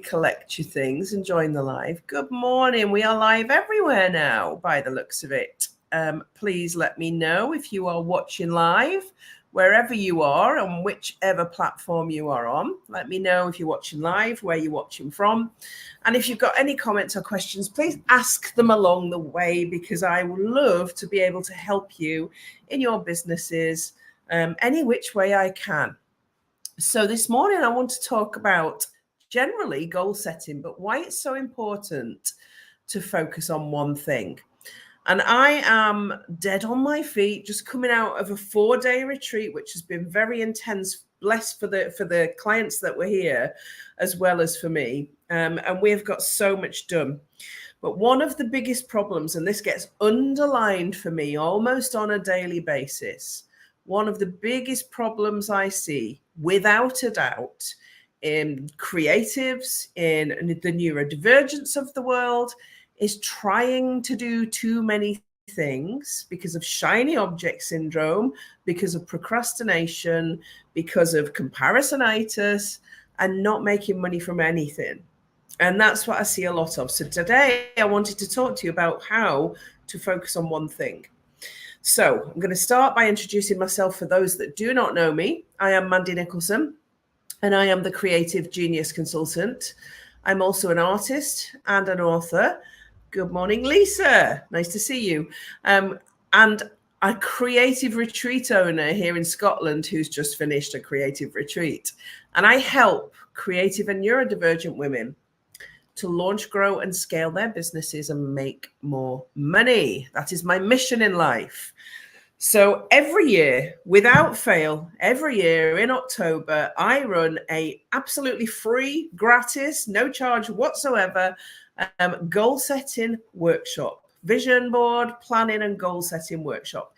collect your things and join the live. Good morning. We are live everywhere now by the looks of it. Please let me know if you are watching live, wherever you are, on whichever platform you are on. Let me know if you're watching live, where you're watching from. And if you've got any comments or questions, please ask them along the way, because I would love to be able to help you in your businesses any which way I can. So this morning I want to talk about generally goal setting, but why it's so important to focus on one thing. And I am dead on my feet, just coming out of a 4-day retreat, which has been very intense, blessed for the clients that were here, as well as for me. And we've got so much done. But one of the biggest problems, and this gets underlined for me almost on a daily basis, one of the biggest problems I see, without a doubt, in creatives, in the neurodivergence of the world, is trying to do too many things because of shiny object syndrome, because of procrastination, because of comparisonitis, and not making money from anything. And that's what I see a lot of. So today I wanted to talk to you about how to focus on one thing. So I'm going to start by introducing myself for those that do not know me. I am Mandy Nicholson, and I am the Creative Genius Consultant. I'm also an artist and an author. Good morning, Lisa. Nice to see you. And a creative retreat owner here in Scotland who's just finished a creative retreat. And I help creative and neurodivergent women to launch, grow, and scale their businesses and make more money. That is my mission in life. So every year, without fail, every year in October, I run a absolutely free, gratis, no charge whatsoever, goal setting workshop, vision board, planning and goal setting workshop,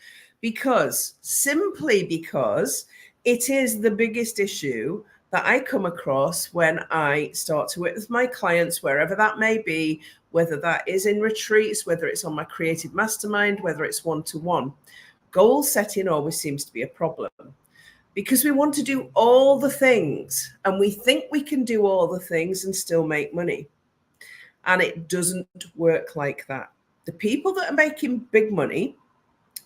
simply because it is the biggest issue that I come across when I start to work with my clients, wherever that may be, whether that is in retreats, whether it's on my creative mastermind, whether it's one-to-one. Goal setting always seems to be a problem because we want to do all the things and we think we can do all the things and still make money. And it doesn't work like that. The people that are making big money,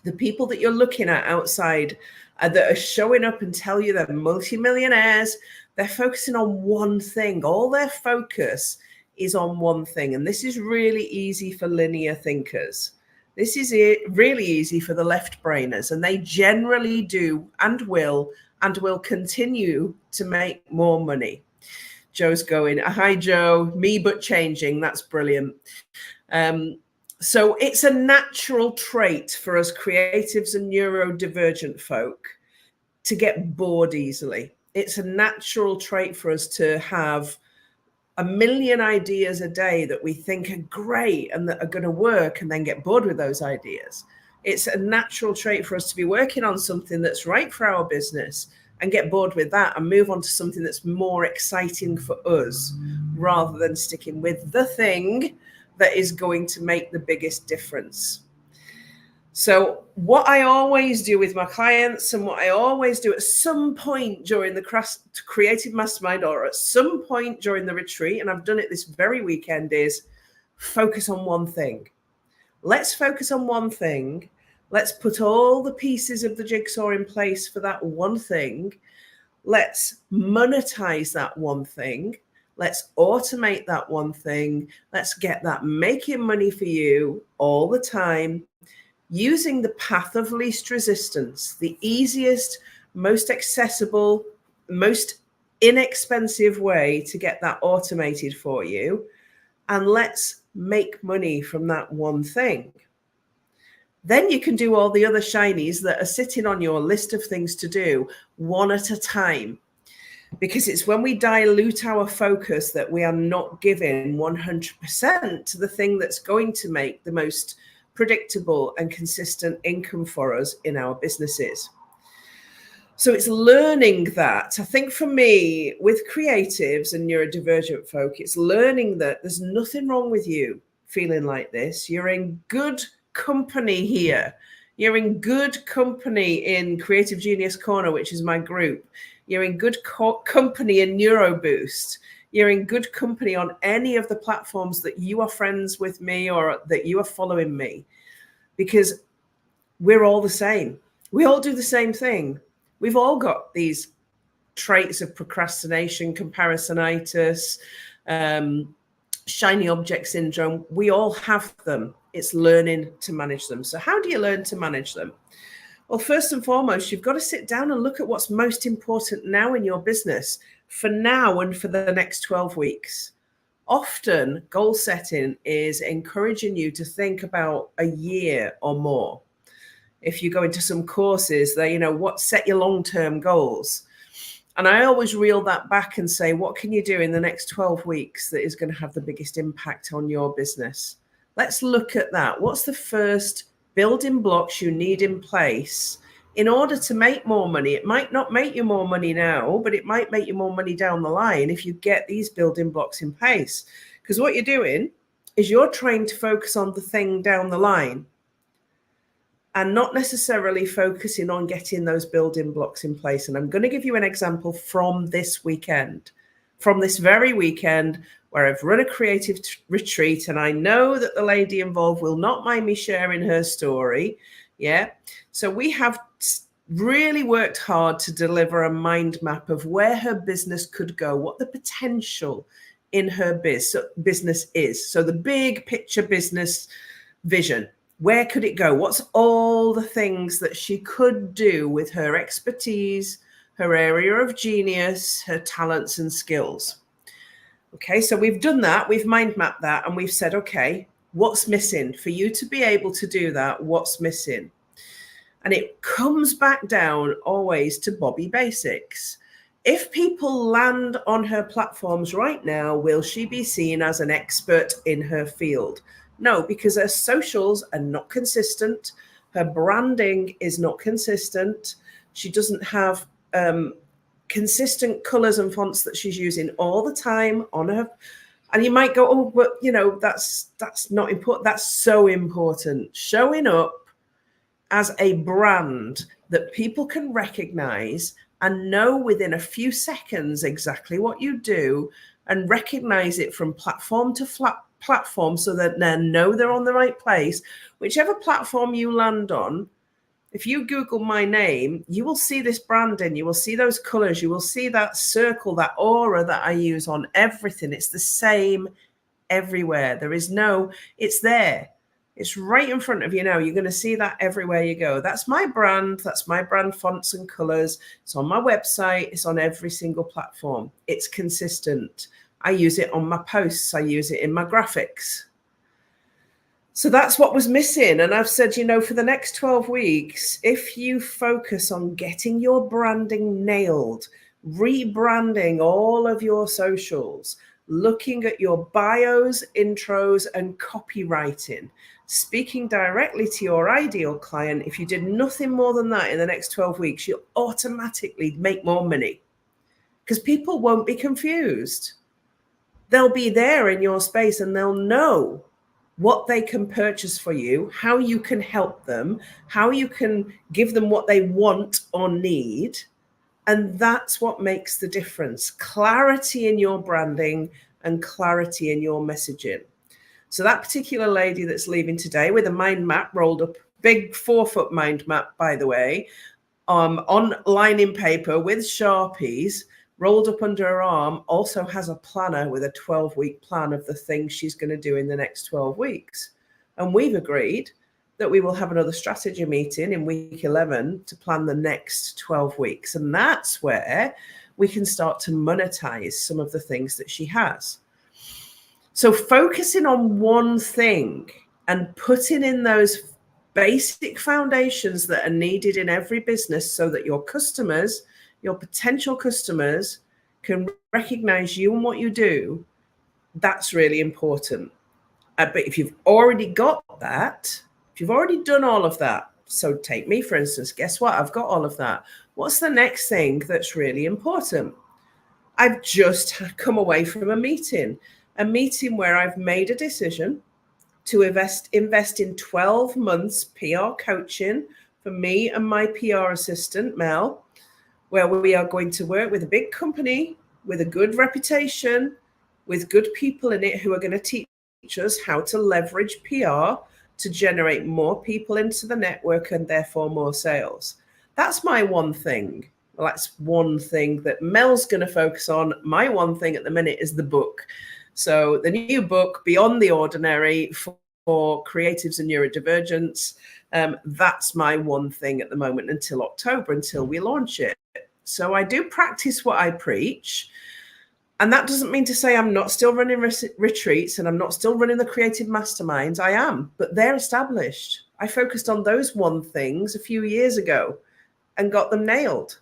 the people that you're looking at outside that are showing up and tell you they're multimillionaires, they're focusing on one thing. All their focus is on one thing. And this is really easy for linear thinkers. This is really easy for the left brainers. And they generally do and will continue to make more money. Joe's going, hi, Joe, me but changing. That's brilliant. So it's a natural trait for us creatives and neurodivergent folk to get bored easily. It's a natural trait for us to have a million ideas a day that we think are great and that are going to work and then get bored with those ideas. It's a natural trait for us to be working on something that's right for our business and get bored with that and move on to something that's more exciting for us rather than sticking with the thing that is going to make the biggest difference. So what I always do with my clients and what I always do at some point during the creative mastermind or at some point during the retreat, and I've done it this very weekend, is focus on one thing. Let's focus on one thing. Let's put all the pieces of the jigsaw in place for that one thing. Let's monetize that one thing. Let's automate that one thing. Let's get that making money for you all the time, using the path of least resistance, the easiest, most accessible, most inexpensive way to get that automated for you. And let's make money from that one thing. Then you can do all the other shinies that are sitting on your list of things to do one at a time. Because it's when we dilute our focus that we are not giving 100% to the thing that's going to make the most predictable and consistent income for us in our businesses. So it's learning that. I think for me, with creatives and neurodivergent folk, it's learning that there's nothing wrong with you feeling like this. You're in good company here. You're in good company in Creative Genius Corner, which is my group. You're in good company in NeuroBoost. You're in good company on any of the platforms that you are friends with me or that you are following me, because we're all the same. We all do the same thing. We've all got these traits of procrastination, comparisonitis, shiny object syndrome. We all have them. It's learning to manage them. So how do you learn to manage them? Well, first and foremost, you've got to sit down and look at what's most important now in your business for now and for the next 12 weeks. Often goal setting is encouraging you to think about a year or more. If you go into some courses, they, what set your long-term goals. And I always reel that back and say, what can you do in the next 12 weeks that is going to have the biggest impact on your business? Let's look at that. What's the first building blocks you need in place in order to make more money? It might not make you more money now, but it might make you more money down the line if you get these building blocks in place. Because what you're doing is you're trying to focus on the thing down the line and not necessarily focusing on getting those building blocks in place. And I'm going to give you an example from this weekend, from this very weekend, where I've run a creative retreat, and I know that the lady involved will not mind me sharing her story. Yeah. So we have really worked hard to deliver a mind map of where her business could go, what the potential in her business is. So the big picture business vision. Where could it go? What's all the things that she could do with her expertise, her area of genius, her talents and skills? Okay, so we've done that. We've mind mapped that, and we've said, okay, what's missing for you to be able to do that? What's missing? And it comes back down always to Bobby Basics. If people land on her platforms right now, will she be seen as an expert in her field? No, because her socials are not consistent. Her branding is not consistent. She doesn't have consistent colors and fonts that she's using all the time on her. And you might go, oh, but that's not important. That's so important. Showing up as a brand that people can recognize and know within a few seconds exactly what you do, and recognize it from platform to platform so that they know they're on the right place. Whichever platform you land on, if you Google my name, you will see this branding, you will see those colors, you will see that circle, that aura that I use on everything. It's the same everywhere. It's there. It's right in front of you now. You're going to see that everywhere you go. That's my brand. That's my brand fonts and colors. It's on my website. It's on every single platform. It's consistent. I use it on my posts. I use it in my graphics. So that's what was missing. And I've said, for the next 12 weeks, if you focus on getting your branding nailed, rebranding all of your socials, looking at your bios, intros, and copywriting, speaking directly to your ideal client, if you did nothing more than that in the next 12 weeks, you'll automatically make more money because people won't be confused. They'll be there in your space and they'll know what they can purchase for you, how you can help them, how you can give them what they want or need. And that's what makes the difference. Clarity in your branding and clarity in your messaging. So that particular lady that's leaving today with a mind map rolled up, big 4-foot mind map, by the way, on lining paper with Sharpies, rolled up under her arm, also has a planner with a 12-week plan of the things she's going to do in the next 12 weeks. And we've agreed that we will have another strategy meeting in week 11 to plan the next 12 weeks. And that's where we can start to monetize some of the things that she has. So focusing on one thing and putting in those basic foundations that are needed in every business so that your customers, your potential customers, can recognize you and what you do, that's really important. But if you've already got that, if you've already done all of that, so take me, for instance, guess what? I've got all of that. What's the next thing that's really important? I've just come away from a meeting where I've made a decision to invest in 12 months PR coaching for me and my PR assistant, Mel, where we are going to work with a big company with a good reputation with good people in it who are going to teach us how to leverage PR to generate more people into the network and therefore more sales. That's my one thing. Well, that's one thing that Mel's going to focus on. My one thing at the minute is the book. So the new book, Beyond the Ordinary, for creatives and neurodivergents, that's my one thing at the moment until October, until we launch it. So I do practice what I preach. And that doesn't mean to say I'm not still running retreats and I'm not still running the creative masterminds. I am, but they're established. I focused on those one things a few years ago and got them nailed.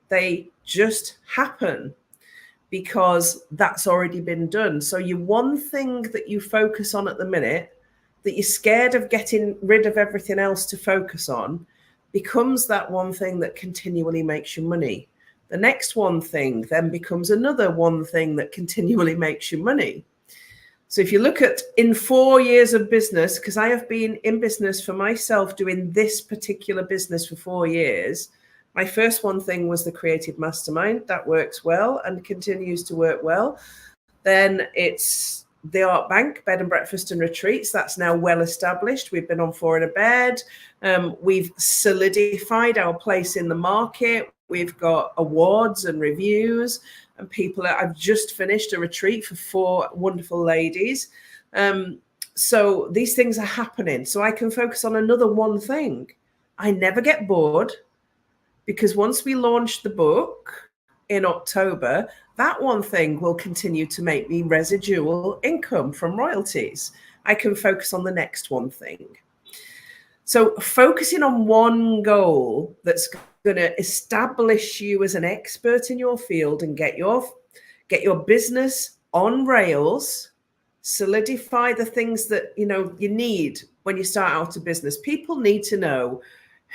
They just happen because that's already been done. So your one thing that you focus on at the minute, that you're scared of getting rid of everything else to focus on, becomes that one thing that continually makes you money. The next one thing then becomes another one thing that continually makes you money. So if you look at in 4 years of business, because I have been in business for myself doing this particular business for 4 years, my first one thing was the creative mastermind. That works well and continues to work well. Then it's the Art Bank, bed and breakfast and retreats. That's now well established. We've been on 4 in a bed. We've solidified our place in the market. We've got awards and reviews and people. I've just finished a retreat for 4 wonderful ladies. So these things are happening. So I can focus on another one thing. I never get bored, because once we launch the book in October, that one thing will continue to make me residual income from royalties. I can focus on the next one thing. So focusing on one goal that's going to establish you as an expert in your field and get your business on rails, solidify the things that you need when you start out a business. People need to know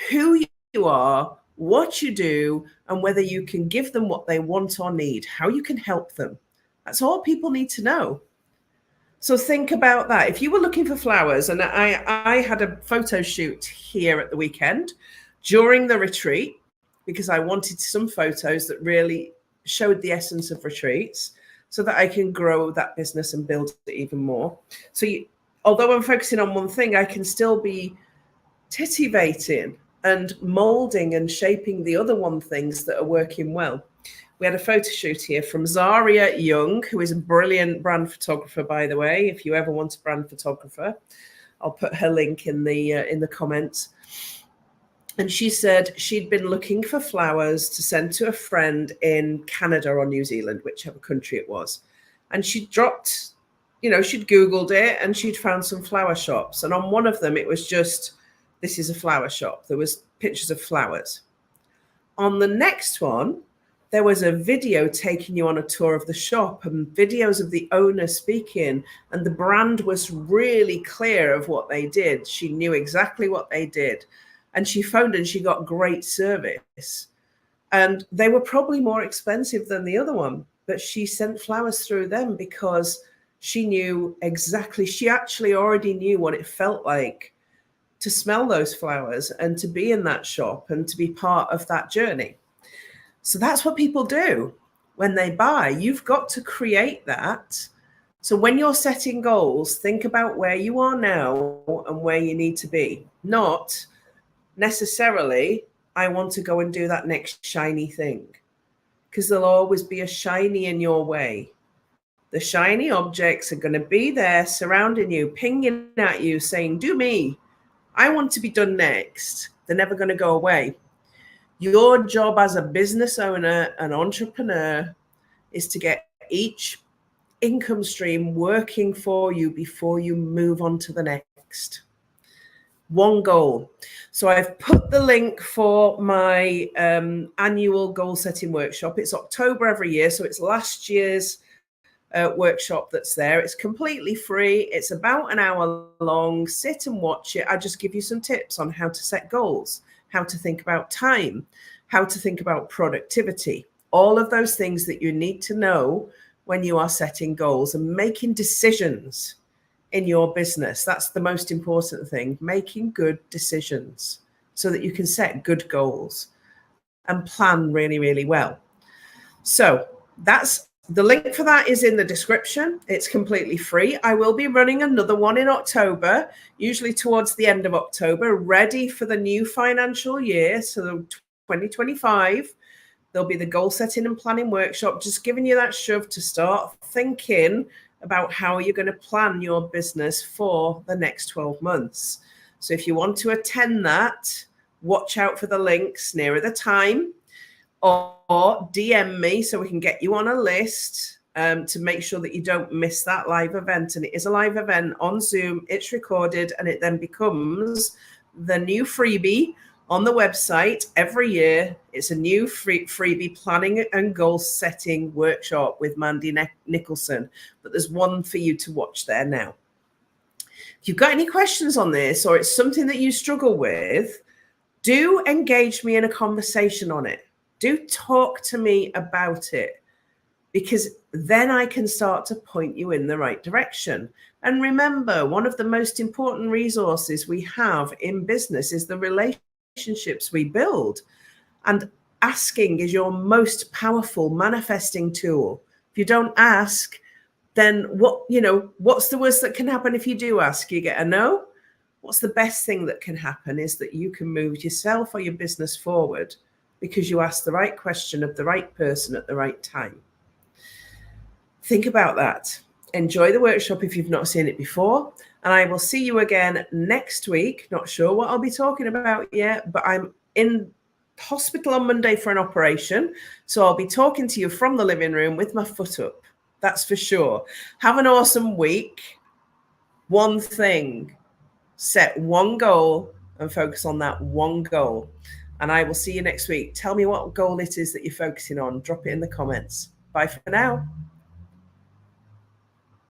who you are, what you do, and whether you can give them what they want or need, how you can help them. That's all people need to know. So think about that. If you were looking for flowers, and I had a photo shoot here at the weekend during the retreat, because I wanted some photos that really showed the essence of retreats so that I can grow that business and build it even more. So although I'm focusing on one thing, I can still be titivating and molding and shaping the other one things that are working well. We had a photo shoot here from Zaria Young, who is a brilliant brand photographer, by the way. If you ever want a brand photographer, I'll put her link in the comments. And she said she'd been looking for flowers to send to a friend in Canada or New Zealand, whichever country it was. And she dropped, she'd Googled it and she'd found some flower shops. And on one of them, it was just, this is a flower shop. There was pictures of flowers. On the next one, there was a video taking you on a tour of the shop and videos of the owner speaking, and the brand was really clear of what they did. She knew exactly what they did, and she phoned and she got great service. And they were probably more expensive than the other one, but she sent flowers through them because she knew exactly, she actually already knew what it felt like to smell those flowers and to be in that shop and to be part of that journey. So that's what people do when they buy. You've got to create that. So when you're setting goals, think about where you are now and where you need to be. Not necessarily, I want to go and do that next shiny thing, because there'll always be a shiny in your way. The shiny objects are going to be there surrounding you, pinging at you, saying, do me. I want to be done next. They're never going to go away. Your job as a business owner, an entrepreneur, is to get each income stream working for you before you move on to the next. One goal. So I've put the link for my annual goal setting workshop. It's October every year. So it's last year's workshop that's there. It's completely free. It's about an hour long. Sit and watch it. I just give you some tips on how to set goals, how to think about time, how to think about productivity, all of those things that you need to know when you are setting goals and making decisions in your business. That's the most important thing, making good decisions so that you can set good goals and plan really, really well. So that's The link for that is in the description. It's completely free. I will be running another one in October, usually towards the end of October, ready for the new financial year. So 2025, there'll be the goal setting and planning workshop, just giving you that shove to start thinking about how you're going to plan your business for the next 12 months. So if you want to attend that, watch out for the links nearer the time, or DM me so we can get you on a list to make sure that you don't miss that live event. And it is a live event on Zoom. It's recorded, and it then becomes the new freebie on the website every year. It's a new freebie planning and goal setting workshop with Mandy Nicholson. But there's one for you to watch there now. If you've got any questions on this, or it's something that you struggle with, do engage me in a conversation on it. Do talk to me about it, because then I can start to point you in the right direction. And remember, one of the most important resources we have in business is the relationships we build. And asking is your most powerful manifesting tool. If you don't ask, then what's the worst that can happen if you do ask? You get a no. What's the best thing that can happen is that you can move yourself or your business forward because you asked the right question of the right person at the right time. Think about that. Enjoy the workshop if you've not seen it before. And I will see you again next week. Not sure what I'll be talking about yet, but I'm in hospital on Monday for an operation. So I'll be talking to you from the living room with my foot up. That's for sure. Have an awesome week. One thing. Set one goal and focus on that one goal. And I will see you next week. Tell me what goal it is that you're focusing on. Drop it in the comments. Bye for now.